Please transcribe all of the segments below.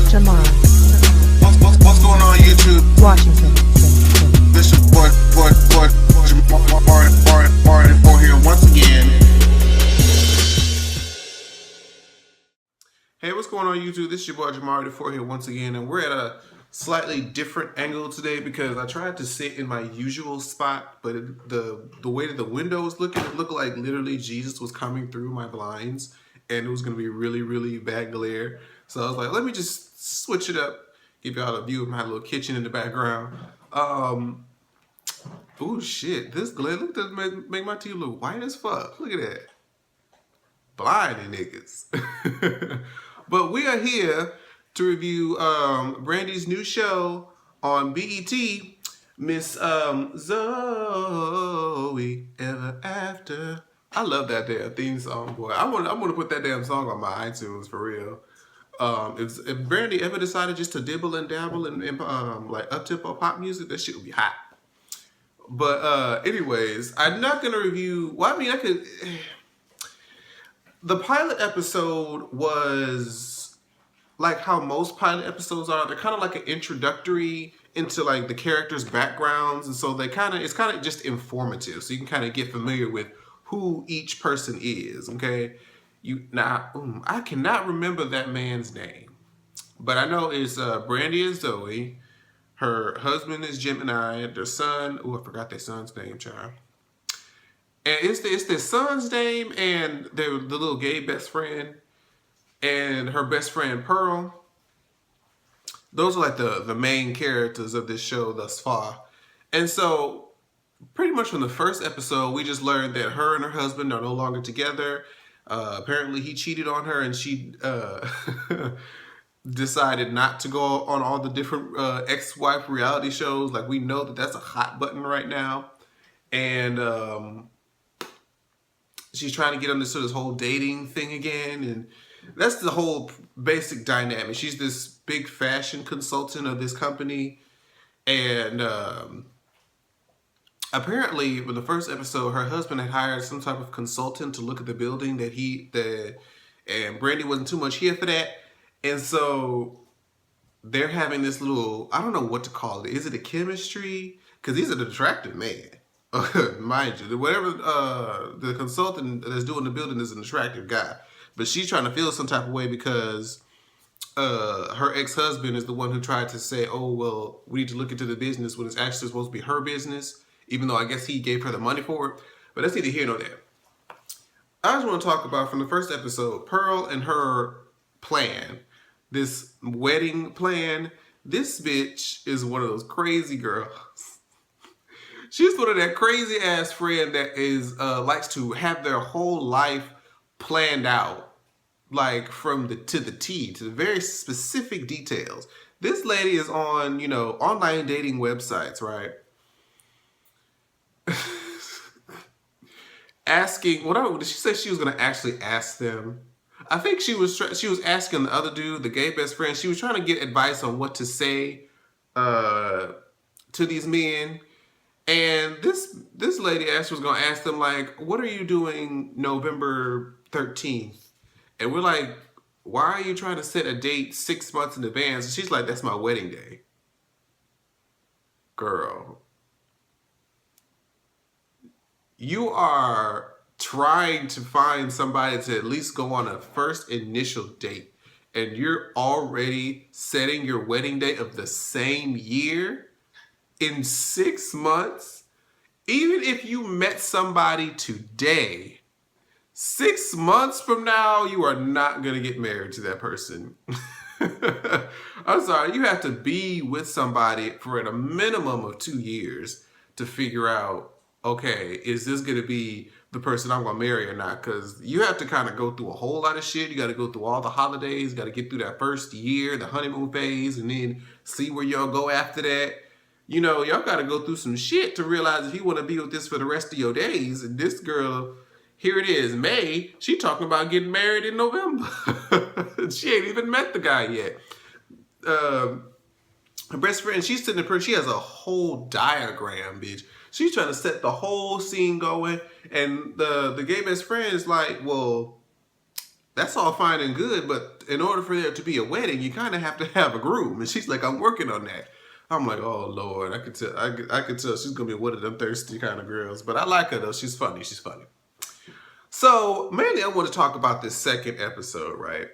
Jamar. What's going on YouTube? Washington. This is Martin for here once again. Hey, what's going on YouTube? This is your boy Jamar DeFore here once again, and we're at a slightly different angle today because I tried to sit in my usual spot, but the way that the window was looking, it looked like literally Jesus was coming through my blinds, and it was going to be really, really bad glare. So I was like, let me just switch it up, give y'all a view of my little kitchen in the background. Oh shit, this glare, look at that, make my teeth look white as fuck. Look at that. Blinding niggas. But we are here to review Brandy's new show on BET, Miss Zoe Ever After. I love that damn theme song, boy. I'm gonna put that damn song on my iTunes for real. If Brandy ever decided just to dibble and dabble in like up-tempo pop music, that shit would be hot. But anyways, I'm not gonna review. Well, I mean, I could. The pilot episode was like how most pilot episodes are. They're kind of like an introductory into like the characters' backgrounds, and so it's kind of just informative, so you can kind of get familiar with who each person is. Okay, I cannot remember that man's name, but I know it's Brandy and Zoe. Her husband is Gemini. Their son, I forgot their son's name, child. And it's their son's name and the little gay best friend and her best friend Pearl. Those are like the main characters of this show thus far. And so pretty much from the first episode, we just learned that her and her husband are no longer together. Apparently he cheated on her and she decided not to go on all the different ex-wife reality shows. Like, we know that that's a hot button right now. And she's trying to get on this whole dating thing again. And that's the whole basic dynamic. She's this big fashion consultant of this company. And apparently, in the first episode, her husband had hired some type of consultant to look at the building and Brandy wasn't too much here for that. And so they're having this little, I don't know what to call it. Is it a chemistry? Because he's an attractive man. Mind you, whatever the consultant that's doing the building is an attractive guy. But she's trying to feel some type of way because her ex-husband is the one who tried to say, oh, well, we need to look into the business when it's actually supposed to be her business, even though I guess he gave her the money for it. But that's neither here nor there. I just want to talk about from the first episode, Pearl and her plan, this wedding plan. This bitch is one of those crazy girls. She's one of that crazy ass friend that is likes to have their whole life planned out, like from to the T, to the very specific details. This lady is on, online dating websites, right? Asking, did she say she was going to actually ask them? I think she was asking the other dude, the gay best friend. She was trying to get advice on what to say to these men. And this lady actually was going to ask them, like, what are you doing November 13th? And we're like, why are you trying to set a date 6 months in advance? And she's like, that's my wedding day. Girl. You are trying to find somebody to at least go on a first initial date. And you're already setting your wedding day of the same year? In 6 months, even if you met somebody today, 6 months from now, you are not going to get married to that person. I'm sorry, you have to be with somebody for a minimum of 2 years to figure out, okay, is this going to be the person I'm going to marry or not? Because you have to kind of go through a whole lot of shit. You got to go through all the holidays, got to get through that first year, the honeymoon phase, and then see where y'all go after that. Y'all got to go through some shit to realize if you want to be with this for the rest of your days. And this girl, here it is, May, she talking about getting married in November. She ain't even met the guy yet. Her best friend, she's sitting in she has a whole diagram, bitch. She's trying to set the whole scene going. And the gay best friend is like, well, that's all fine and good, but in order for there to be a wedding, you kind of have to have a groom. And she's like, I'm working on that. I'm like, oh Lord, I could tell. I could tell she's gonna be one of them thirsty kind of girls. But I like her though. She's funny. She's funny. So mainly, I want to talk about this second episode, right?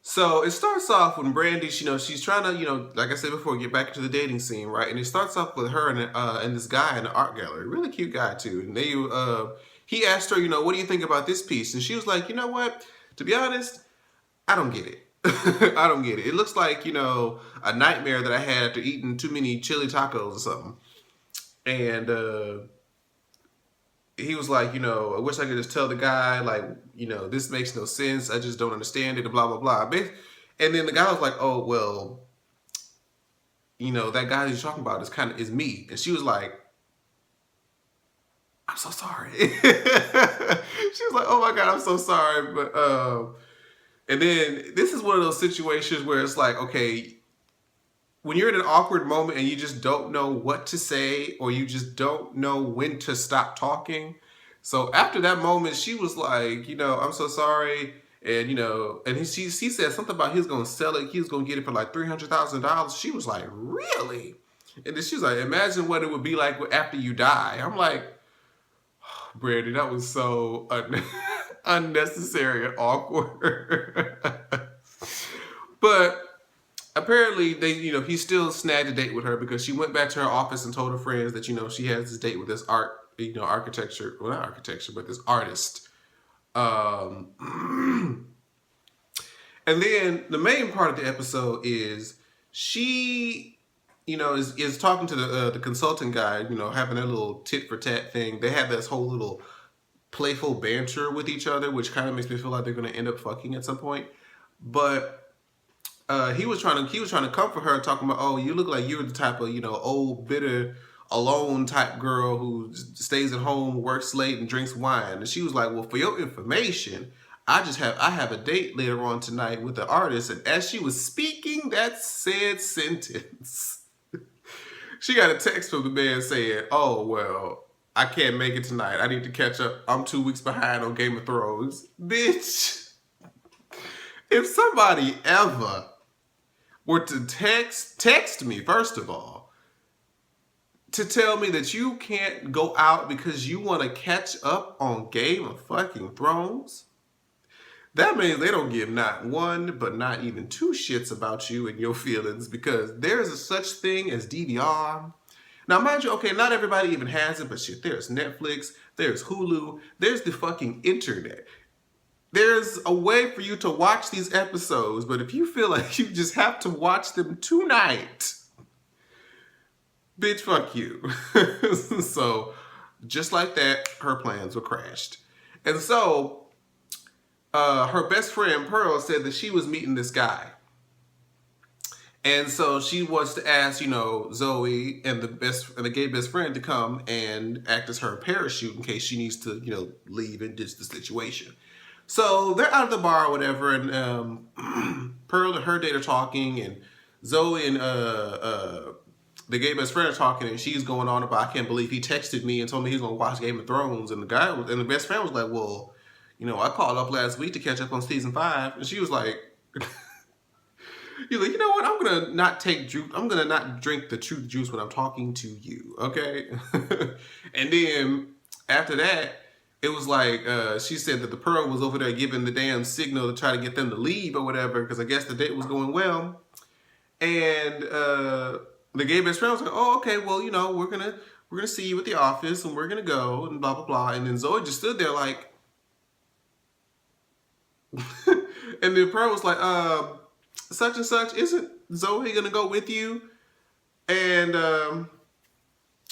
So it starts off when Brandy, she's trying to, like I said before, get back into the dating scene, right? And it starts off with her and this guy in the art gallery, really cute guy too. And he asked her, what do you think about this piece? And she was like, you know what? To be honest, I don't get it. I don't get it. It looks like, a nightmare that I had after eating too many chili tacos or something. And he was like, I wish I could just tell the guy, like, this makes no sense. I just don't understand it, and blah, blah, blah. And then the guy was like, oh, well, that guy you're talking about is me. And she was like, I'm so sorry. She was like, oh my God, I'm so sorry. But, and then this is one of those situations where it's like, okay, when you're in an awkward moment and you just don't know what to say, or you just don't know when to stop talking. So after that moment, she was like, I'm so sorry. And, and she said something about he was going to sell it. He was going to get it for like $300,000. She was like, really? And then she was like, imagine what it would be like after you die. I'm like, oh, Brandy, that was so unnecessary and awkward. But apparently, he still snagged a date with her because she went back to her office and told her friends that, she has this date with this architecture, well, not architecture, but this artist. And then the main part of the episode is she, is talking to the consulting guy, having that little tit for tat thing. They have this whole little playful banter with each other, which kind of makes me feel like they're going to end up fucking at some point. But he was trying to comfort her, talking about, oh, you look like you're the type of, old, bitter, alone type girl who stays at home, works late, and drinks wine. And she was like, well, for your information, I have a date later on tonight with the artist. And as she was speaking that said sentence, she got a text from the man saying, oh, well, I can't make it tonight. I need to catch up. I'm 2 weeks behind on Game of Thrones. Bitch, if somebody ever were to text me, first of all, to tell me that you can't go out because you want to catch up on Game of fucking Thrones, that means they don't give not one, but not even two shits about you and your feelings, because there is a such thing as DVR. Now, mind you, okay, not everybody even has it, but shit, there's Netflix, there's Hulu, there's the fucking internet. There's a way for you to watch these episodes, but if you feel like you just have to watch them tonight, bitch, fuck you. So, just like that, her plans were crashed. And so, her best friend, Pearl, said that she was meeting this guy. And so she wants to ask, Zoe and the gay best friend to come and act as her parachute in case she needs to, leave and ditch the situation. So they're out of the bar or whatever, and Pearl and her date are talking, and Zoe and the gay best friend are talking, and she's going on about, I can't believe he texted me and told me he's gonna watch Game of Thrones, and the best friend was like, well, I called up last week to catch up on season 5, and she was like, you're like, you know what? I'm gonna not drink the truth juice when I'm talking to you, okay? And then after that, it was like she said that the Pearl was over there giving the damn signal to try to get them to leave or whatever, because I guess the date was going well. And the gay best friend was like, oh, okay, well, we're gonna see you at the office and we're gonna go and blah blah blah. And then Zoe just stood there like, and then Pearl was like, such and such, isn't Zoe gonna go with you? And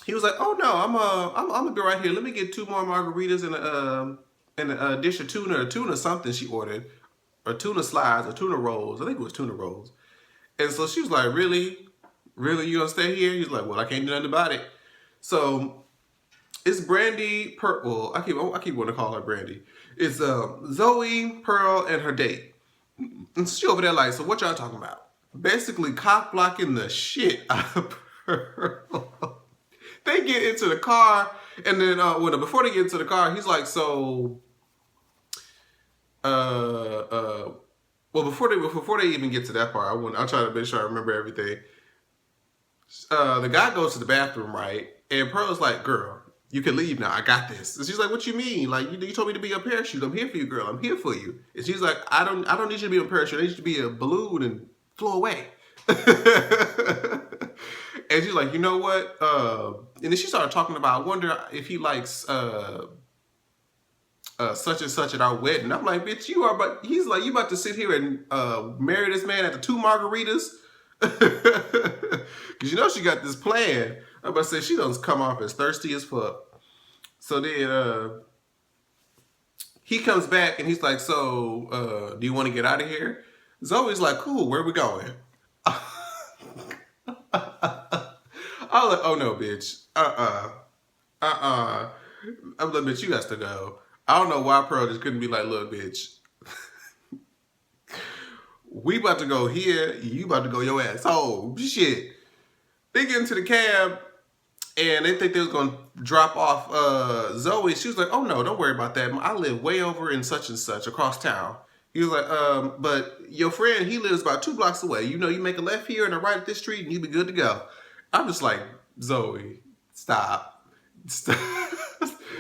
he was like, oh no, I'm gonna be right here. Let me get 2 more margaritas and a dish of tuna something she ordered, or tuna slides or tuna rolls. I think it was tuna rolls. And so she was like, really you gonna stay here? He's like, well, I can't do nothing about it. So it's Brandy, Pearl. I keep wanting to call her Brandy. It's Zoe, Pearl, and her date. And she over there like, so what y'all talking about? Basically cock blocking the shit out of Pearl. They get into the car, and then before they get into the car, he's like, so well, before they even get to that part, I'll try to make sure I remember everything. The guy goes to the bathroom, right? And Pearl's like, "Girl, you can leave now. I got this." And she's like, "What you mean? Like you told me to be a parachute. I'm here for you, girl. I'm here for you." And she's like, "I don't need you to be a parachute. I need you to be a balloon and flow away." And she's like, "You know what?" And then she started talking about, I wonder if he likes such and such at our wedding. I'm like, "Bitch, you are," but he's like, "You about to sit here and marry this man after 2 margaritas?" Because you know she got this plan. I'm about to say she doesn't come off as thirsty as fuck. So then he comes back and he's like, "So do you want to get out of here?" Zoe's like, "Cool, where are we going?" I was like, "Oh no, bitch. I'm like, "Bitch, you got to go." I don't know why Pearl just couldn't be like, "Look, bitch, we about to go here. You about to go your ass home." Shit. They get into the cab and they think they was gonna drop off Zoe. She was like, "Oh no, don't worry about that. I live way over in such and such across town." He was like, "But your friend, he lives about 2 blocks away. You know, you make a left here and a right at this street and you be good to go." I'm just like, "Zoe, stop.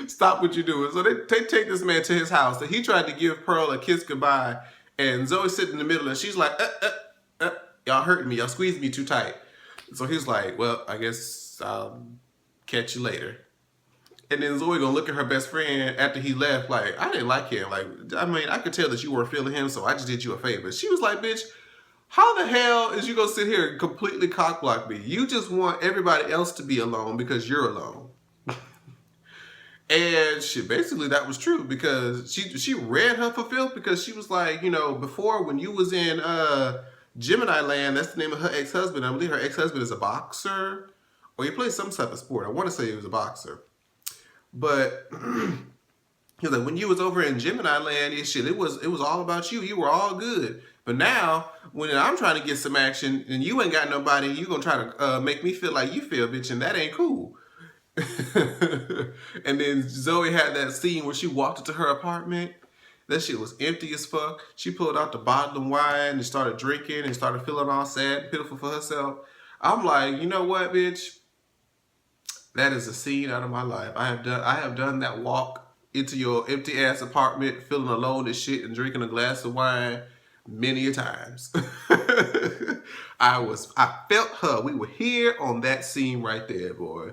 Stop what you're doing." So they take this man to his house. And he tried to give Pearl a kiss goodbye. And Zoe's sitting in the middle and she's like, "Y'all hurting me. Y'all squeezing me too tight." So he's like, "Well, I guess I'll catch you later." And then Zoe gonna look at her best friend after he left like, "I didn't like him. Like, I mean, I could tell that you weren't feeling him, so I just did you a favor." She was like, "Bitch, how the hell is you gonna sit here and completely cockblock me? You just want everybody else to be alone because you're alone." And she basically, that was true, because she read her for filth, because she was like, you know, before when you was in Gemini Land, that's the name of her ex-husband. I believe her ex-husband is a boxer, or he plays some type of sport. I want to say he was a boxer. But he was like, when you was over in Gemini Land and shit, it was all about you. You were all good. But now, when I'm trying to get some action and you ain't got nobody, you gonna try to make me feel like you feel, bitch, and that ain't cool. And then Zoe had that scene where she walked into her apartment. That shit was empty as fuck. She pulled out the bottle of wine and started drinking and started feeling all sad and pitiful for herself. I'm like, you know what, bitch? That is a scene out of my life. I have done that walk into your empty ass apartment, feeling alone as shit and drinking a glass of wine many a times. I felt her. We were here on that scene right there, boy.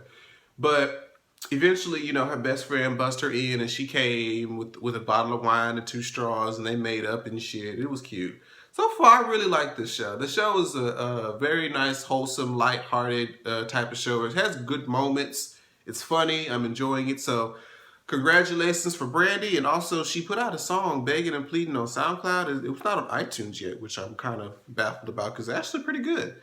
But eventually, you know, her best friend bust her in and she came with a bottle of wine and 2 straws and they made up and shit. It was cute. So far, I really like this show. The show is a very nice, wholesome, lighthearted type of show. It has good moments. It's funny. I'm enjoying it. So congratulations for Brandy. And also, she put out a song, Begging and Pleading, on SoundCloud. It was not on iTunes yet, which I'm kind of baffled about, because it's actually pretty good.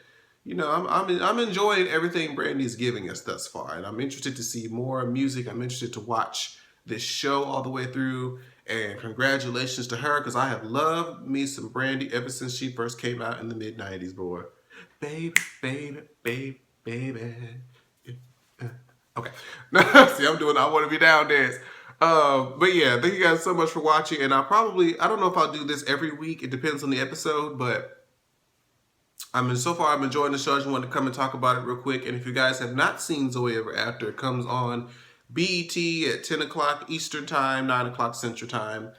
You know, I'm enjoying everything Brandy's giving us thus far, and I'm interested to see more music. I'm interested to watch this show all the way through, and congratulations to her, because I have loved me some Brandy ever since she first came out in the mid-90s, boy. Baby, baby, baby, baby. Okay. See, I'm doing I Want to Be Down dance. But yeah, thank you guys so much for watching, and I don't know if I'll do this every week. It depends on the episode, but so far I'm enjoying the show. I just wanted to come and talk about it real quick. And if you guys have not seen Zoe Ever After, it comes on BET at 10 o'clock Eastern Time, 9 o'clock Central Time,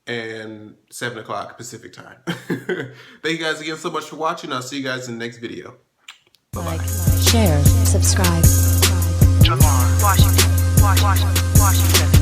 and 7 o'clock Pacific Time. Thank you guys again so much for watching. I'll see you guys in the next video. Bye-bye. Like, share, subscribe. Washington, Washington, Washington.